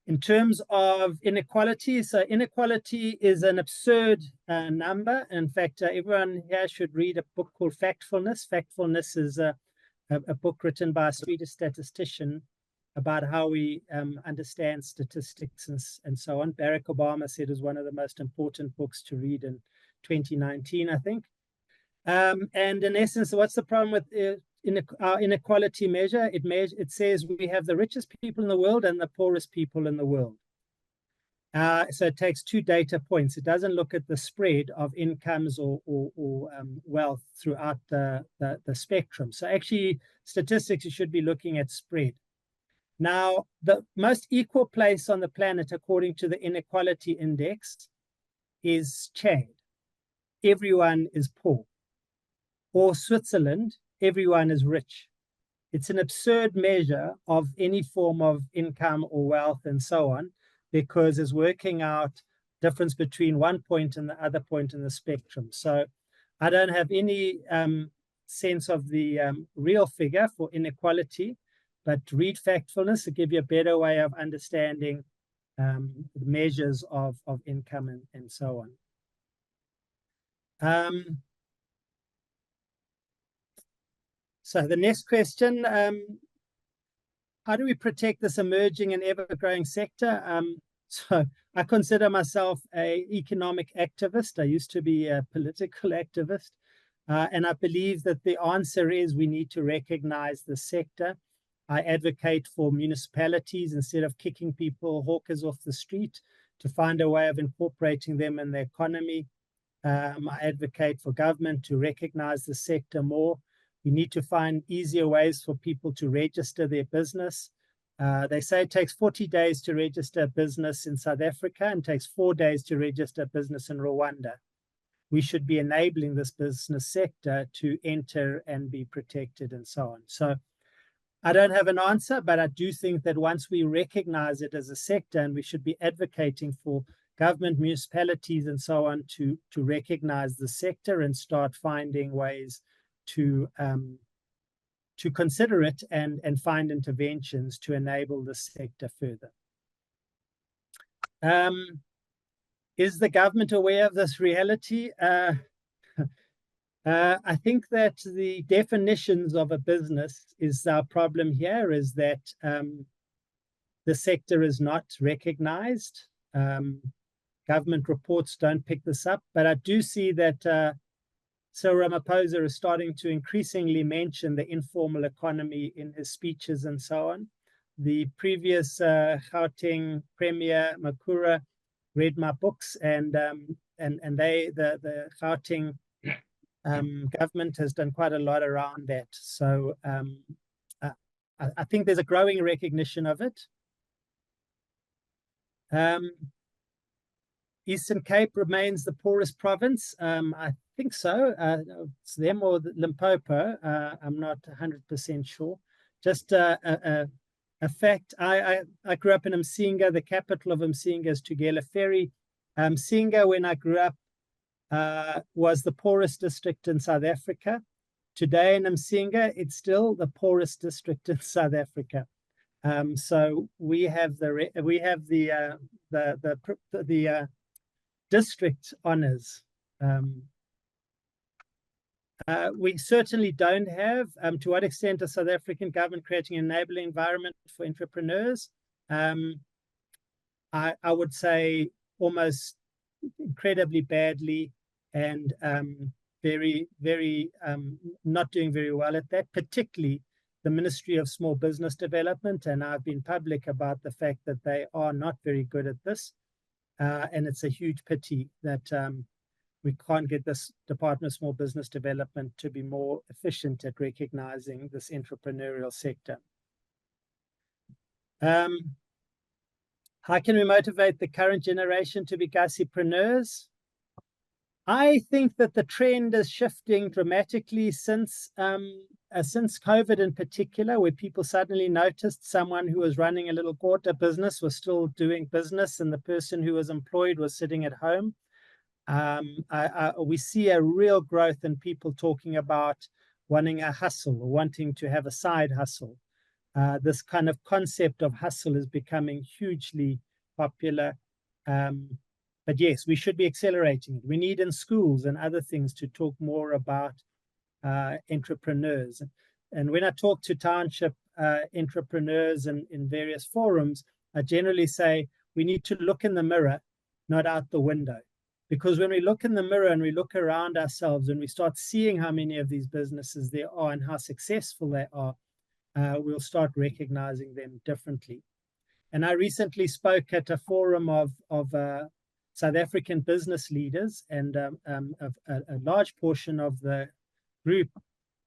In terms of inequality, so inequality is an absurd number. In fact, everyone here should read a book called Factfulness. Factfulness is a book written by a Swedish statistician about how we understand statistics and so on. Barack Obama said it was one of the most important books to read in 2019, I think. And in essence, what's the problem with our inequality measure? It says we have the richest people in the world and the poorest people in the world. So it takes 2 data points. It doesn't look at the spread of incomes or wealth throughout the spectrum. So actually, statistics, you should be looking at spread. Now, the most equal place on the planet, according to the inequality index, is Chad. Everyone is poor. Or Switzerland, everyone is rich. It's an absurd measure of any form of income or wealth and so on, because it's working out difference between one point and the other point in the spectrum. So I don't have any sense of the real figure for inequality, but read Factfulness to give you a better way of understanding measures of income and so on. So the next question, how do we protect this emerging and ever-growing sector? So I consider myself an economic activist. I used to be a political activist. And I believe that the answer is we need to recognize the sector. I advocate for municipalities, instead of kicking people, hawkers off the street, to find a way of incorporating them in the economy. I advocate for government to recognize the sector more. We need to find easier ways for people to register their business. They say it takes 40 days to register a business in South Africa and takes 4 days to register a business in Rwanda. We should be enabling this business sector to enter and be protected and so on. So I don't have an answer, but I do think that once we recognize it as a sector, and we should be advocating for government, municipalities, and so on to recognize the sector and start finding ways to consider it and find interventions to enable the sector further. Is the government aware of this reality? I think that the definitions of a business is our problem here, is that the sector is not recognized. Government reports don't pick this up, but I do see that Cyril Ramaphosa is starting to increasingly mention the informal economy in his speeches and so on. The previous Gauteng Premier, Makura, read my books, and the Gauteng government has done quite a lot around that. So I think there's a growing recognition of it. Eastern Cape remains the poorest province. I think so. It's them or Limpopo. I'm not 100% sure. Just a fact. I grew up in Msinga. The capital of Msinga is Tugela Ferry. Msinga, when I grew up, was the poorest district in South Africa. Today in Msinga, it's still the poorest district in South Africa. So we have the district honors. We certainly don't have. To what extent is South African government creating an enabling environment for entrepreneurs? I would say almost incredibly badly, and very, very not doing very well at that, particularly the Ministry of Small Business Development. And I've been public about the fact that they are not very good at this. And it's a huge pity that we can't get this Department of Small Business Development to be more efficient at recognizing this entrepreneurial sector. How can we motivate the current generation to be Kasipreneurs? I think that the trend is shifting dramatically since COVID in particular, where people suddenly noticed someone who was running a little quarter business was still doing business, and the person who was employed was sitting at home. We see a real growth in people talking about wanting a hustle or wanting to have a side hustle. This kind of concept of hustle is becoming hugely popular. But yes, we should be accelerating it. We need in schools and other things to talk more about entrepreneurs. And when I talk to township entrepreneurs in various forums, I generally say we need to look in the mirror, not out the window. Because when we look in the mirror and we look around ourselves and we start seeing how many of these businesses there are and how successful they are, we'll start recognizing them differently. And I recently spoke at a forum of South African business leaders, and a large portion of the group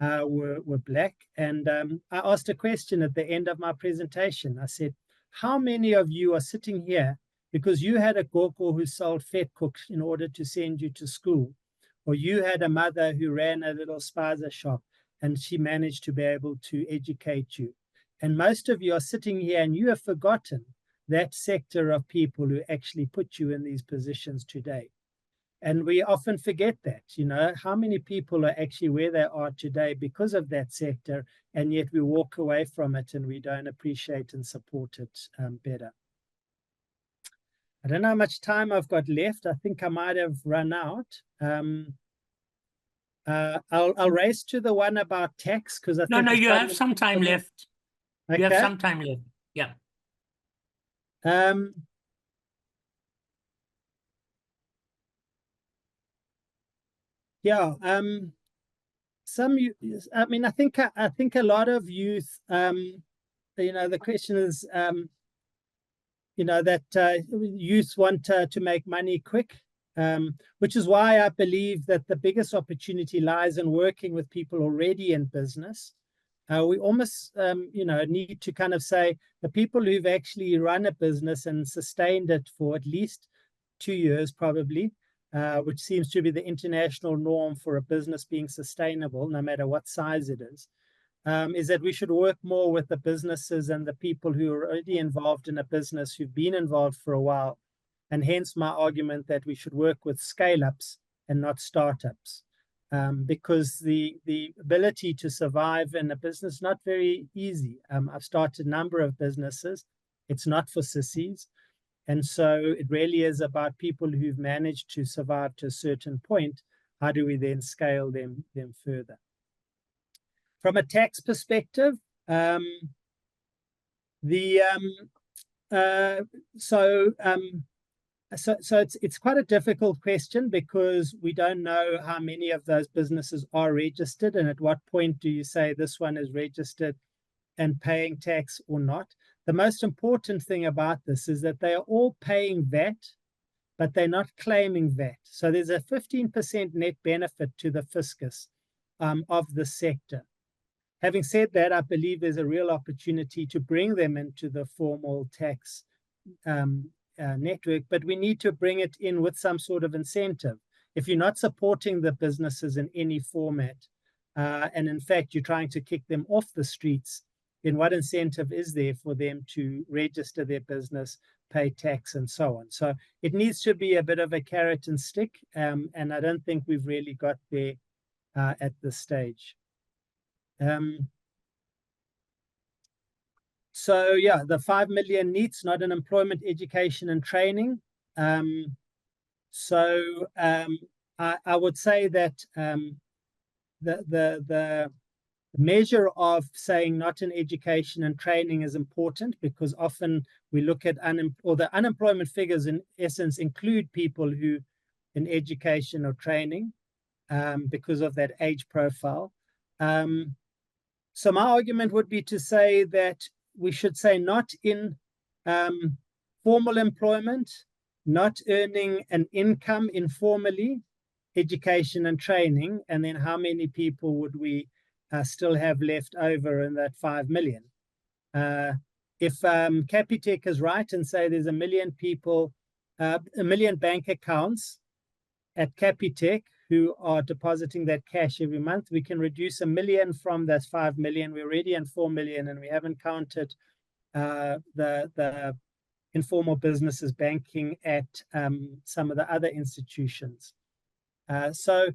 were Black. And I asked a question at the end of my presentation. I said, how many of you are sitting here because you had a gogo who sold vetkooks in order to send you to school, or you had a mother who ran a little spaza shop and she managed to be able to educate you? And most of you are sitting here and you have forgotten that sector of people who actually put you in these positions today. And we often forget that, you know, how many people are actually where they are today because of that sector, and yet we walk away from it and we don't appreciate and support it better. I don't know how much time I've got left. I think I might have run out. I'll race to the one about tax, because I think no, you have some time left. Okay. You have some time left. Yeah. Yeah. I mean, I think a lot of youth, you know, the question is, you know, that youth want to make money quick, which is why I believe that the biggest opportunity lies in working with people already in business. We almost, you know, need to kind of say the people who've actually run a business and sustained it for at least 2 years, probably, which seems to be the international norm for a business being sustainable, no matter what size it is that we should work more with the businesses and the people who are already involved in a business, who've been involved for a while. And hence my argument that we should work with scale-ups and not startups. Because the ability to survive in a business is not very easy. I've started a number of businesses. It's not for sissies. And so it really is about people who've managed to survive to a certain point. How do we then scale them further? From a tax perspective, so it's quite a difficult question, because we don't know how many of those businesses are registered, and at what point do you say this one is registered and paying tax or not. The most important thing about this is that they are all paying VAT, but they're not claiming VAT. So there's a 15% net benefit to the fiscus of the sector. Having said that, I believe there's a real opportunity to bring them into the formal tax network, but we need to bring it in with some sort of incentive. If you're not supporting the businesses in any format, and in fact, you're trying to kick them off the streets, then what incentive is there for them to register their business, pay tax, and so on? So it needs to be a bit of a carrot and stick, and I don't think we've really got there at this stage. So yeah, the 5 million NEETs, not in employment, education, and training. So I would say that the measure of saying not in education and training is important, because often we look at the unemployment figures in essence include people who in education or training because of that age profile. So my argument would be to say that we should say not in formal employment, not earning an income informally, education and training, and then how many people would we still have left over in that 5 million? If Capitec is right and say there's 1 million people, 1 million bank accounts at Capitec who are depositing that cash every month, we can reduce 1 million from that 5 million. We're already in 4 million, and we haven't counted the informal businesses banking at some of the other institutions. So,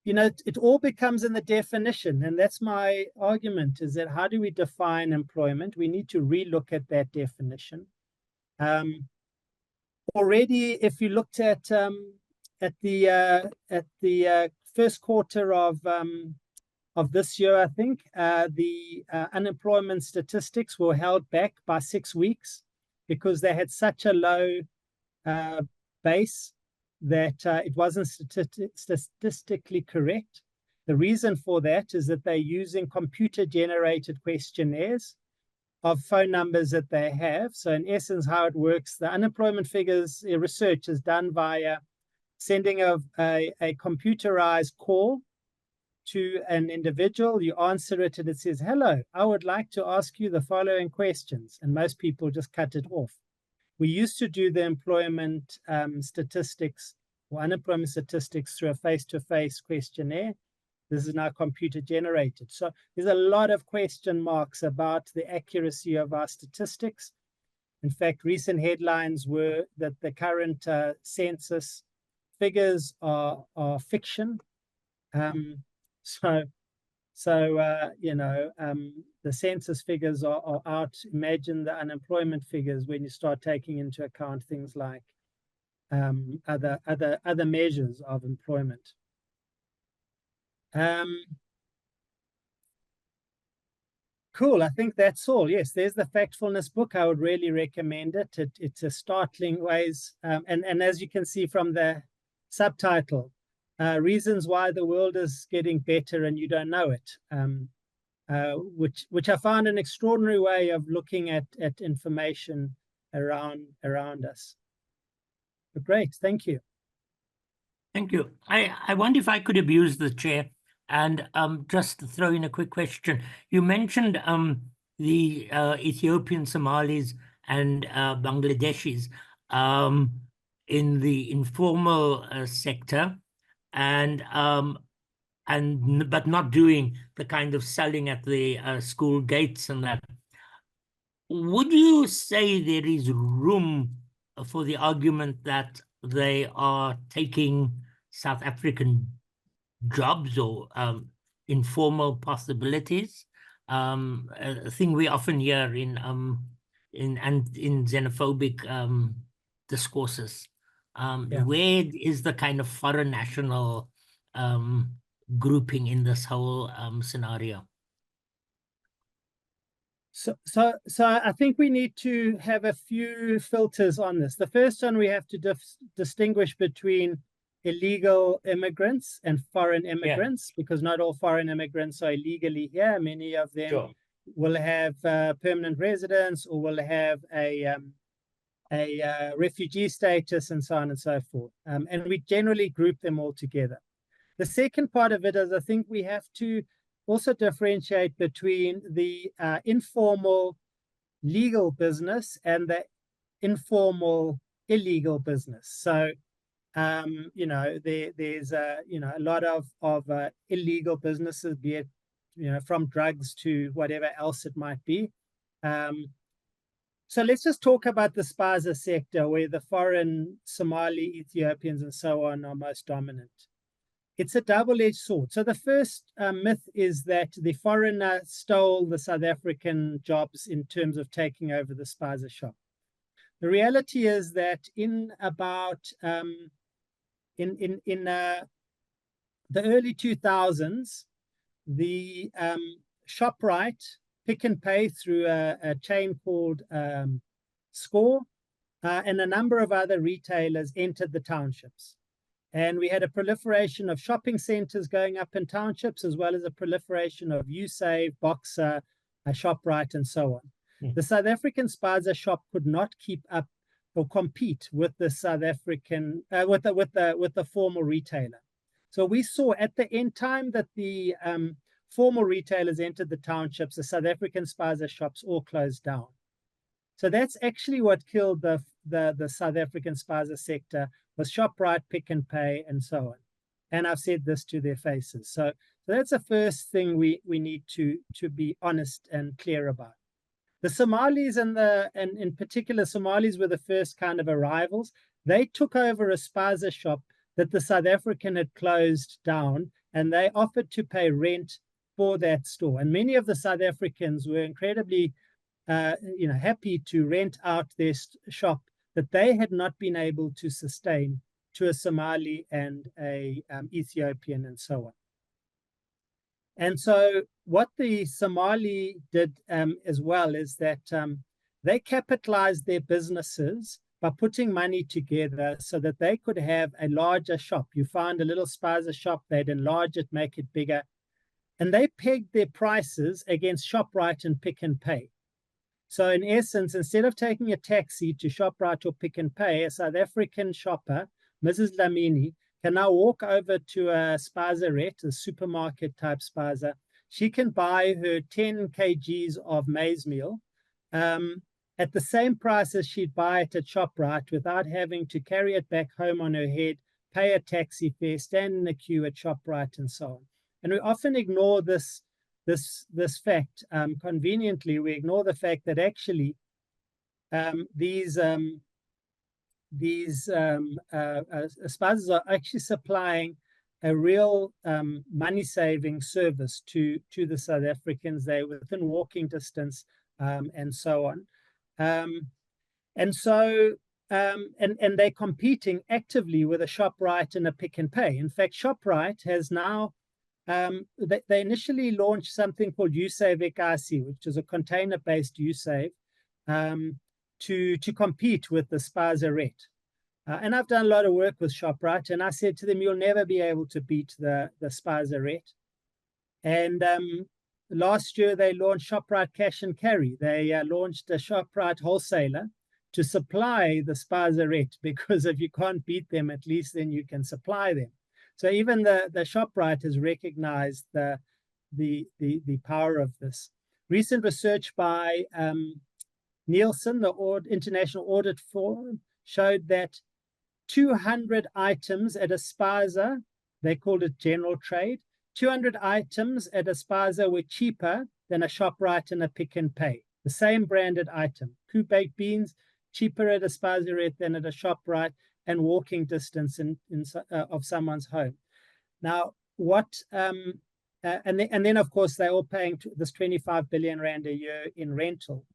you know, it all becomes in the definition, and that's my argument, is that how do we define employment? We need to relook at that definition. Already, if you looked at the first quarter of this year, I think the unemployment statistics were held back by 6 weeks because they had such a low base that it wasn't statistically correct. The reason for that is that they're using computer-generated questionnaires of phone numbers that they have. So in essence, how it works, the unemployment figures research is done via sending a computerized call to an individual. You answer it and it says, "Hello, I would like to ask you the following questions." And most people just cut it off. We used to do the employment statistics or unemployment statistics through a face-to-face questionnaire. This is now computer generated. So there's a lot of question marks about the accuracy of our statistics. In fact, recent headlines were that the current census figures are fiction. The census figures are out. Imagine the unemployment figures when you start taking into account things like other measures of employment. Cool. I think that's all. Yes, there's the Factfulness book. I would really recommend it. It's a startling ways, and as you can see from the subtitle, reasons why the world is getting better and you don't know it, which I found an extraordinary way of looking at information around us. But great, thank you. Thank you. I wonder if I could abuse the chair and just throw in a quick question. You mentioned the Ethiopian Somalis and Bangladeshis in the informal sector, but not doing the kind of selling at the school gates and that. Would you say there is room for the argument that they are taking South African jobs or informal possibilities? A thing we often hear in xenophobic discourses. Where is the kind of foreign national grouping in this whole scenario? So I think we need to have a few filters on this. The first one, we have to distinguish between illegal immigrants and foreign immigrants, because not all foreign immigrants are illegally here. Many of them will have permanent residence or will have a refugee status and so on and so forth. And we generally group them all together. The second part of it is, I think we have to also differentiate between the informal legal business and the informal illegal business. So, there's a lot of illegal businesses, be it, from drugs to whatever else it might be. So let's just talk about the spaza sector, where the foreign Somali, Ethiopians, and so on are most dominant. It's a double-edged sword. So the first myth is that the foreigner stole the South African jobs in terms of taking over the spaza shop. The reality is that in about the early 2000s, the ShopRite, Pick and Pay through a chain called Score, and a number of other retailers entered the townships. And we had a proliferation of shopping centers going up in townships, as well as a proliferation of USave, Boxer, ShopRite, and so on. The South African spaza shop could not keep up or compete with the South African with the formal retailer. So we saw at the end time that the formal retailers entered the townships, the South African spaza shops all closed down. So that's actually what killed the South African spaza sector, was ShopRite, Pick and Pay, and so on. And I've said this to their faces. So that's the first thing we need to be honest and clear about. The Somalis and in particular Somalis were the first kind of arrivals. They took over a spaza shop that the South African had closed down, and they offered to pay rent for that store. And many of the South Africans were incredibly happy to rent out their shop that they had not been able to sustain to a Somali and a Ethiopian and so on. And so what the Somali did as well is that they capitalized their businesses by putting money together so that they could have a larger shop. You find a little spaza shop, they'd enlarge it, make it bigger. And they pegged their prices against ShopRite and Pick and Pay. So in essence, instead of taking a taxi to ShopRite or Pick and Pay, a South African shopper, Mrs. Lamini, can now walk over to a spazarette, a supermarket type spaza. She can buy her 10 kgs of maize meal at the same price as she'd buy it at ShopRite without having to carry it back home on her head, pay a taxi fare, stand in a queue at ShopRite, and so on. And we often ignore this fact. Conveniently, we ignore the fact that actually these spazas are actually supplying a real money-saving service to the South Africans. They're within walking distance and so on. And they're competing actively with a ShopRite and a Pick and Pay. In fact, ShopRite has now they initially launched something called USave XIC, which is a container-based USave, to compete with the spazarette. And I've done a lot of work with ShopRite, and I said to them, you'll never be able to beat the spazarette. And last year, they launched ShopRite Cash and Carry. They launched a ShopRite wholesaler to supply the spazarette, because if you can't beat them, at least then you can supply them. So even the ShopRite has recognized the power of this. Recent research by Nielsen, the International Audit Forum, showed that 200 items at a spaza, they called it general trade, 200 items at a spaza were cheaper than a ShopRite and a Pick and Pay. The same branded item, cooked baked beans, cheaper at a spazarette than at a ShopRite, and walking distance of someone's home. Now, and then of course they're all paying this 25 billion rand a year in rental.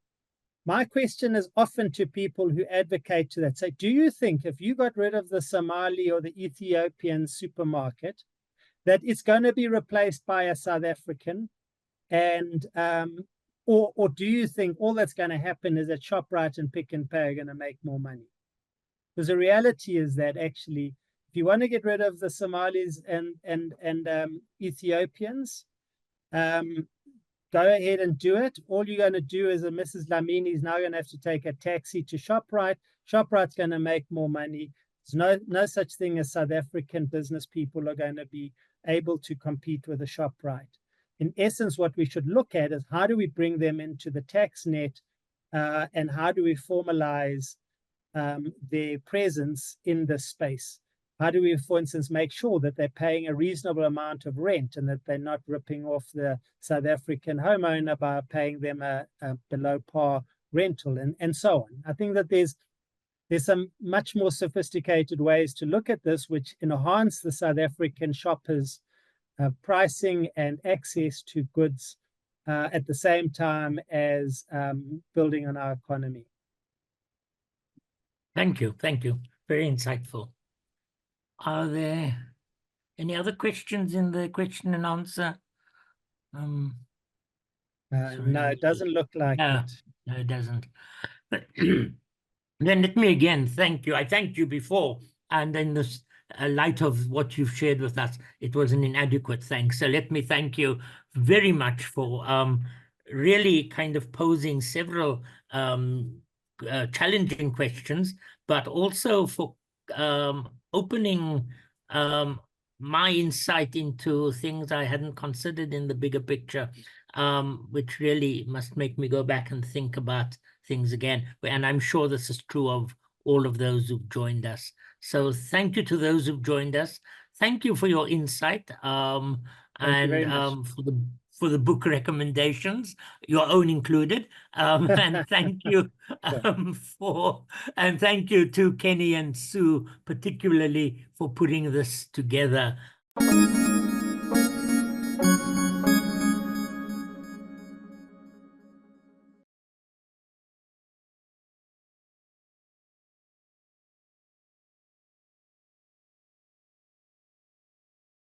My question is often to people who advocate to that, say, do you think if you got rid of the Somali or the Ethiopian supermarket, that it's going to be replaced by a South African? And or do you think all that's going to happen is that ShopRite and Pick and Pay are going to make more money? Because the reality is that actually, if you want to get rid of the Somalis and Ethiopians, go ahead and do it. All you're going to do is that Mrs. Lamini is now going to have to take a taxi to ShopRite. ShopRite's going to make more money. There's no such thing as South African business people are going to be able to compete with a ShopRite. In essence, what we should look at is how do we bring them into the tax net, and how do we formalize their presence in this space? How do we, for instance, make sure that they're paying a reasonable amount of rent and that they're not ripping off the South African homeowner by paying them a below par rental, and so on? I think that there's some much more sophisticated ways to look at this, which enhance the South African shoppers' pricing and access to goods at the same time as building on our economy. Thank you. Thank you. Very insightful. Are there any other questions in the question and answer? Sorry, No, it doesn't look like no, it. no, it doesn't. But then let me again thank you. I thanked you before, and in this light of what you've shared with us, it was an inadequate thanks. So let me thank you very much for really kind of posing several challenging questions, but also for opening my insight into things I hadn't considered in the bigger picture, which really must make me go back and think about things again. And I'm sure this is true of all of those who've joined us. So thank you to those who've joined us. Thank you for your insight, Thank you very and much. for the book recommendations, your own included. And thank you and thank you to Kenny and Sue, particularly for putting this together.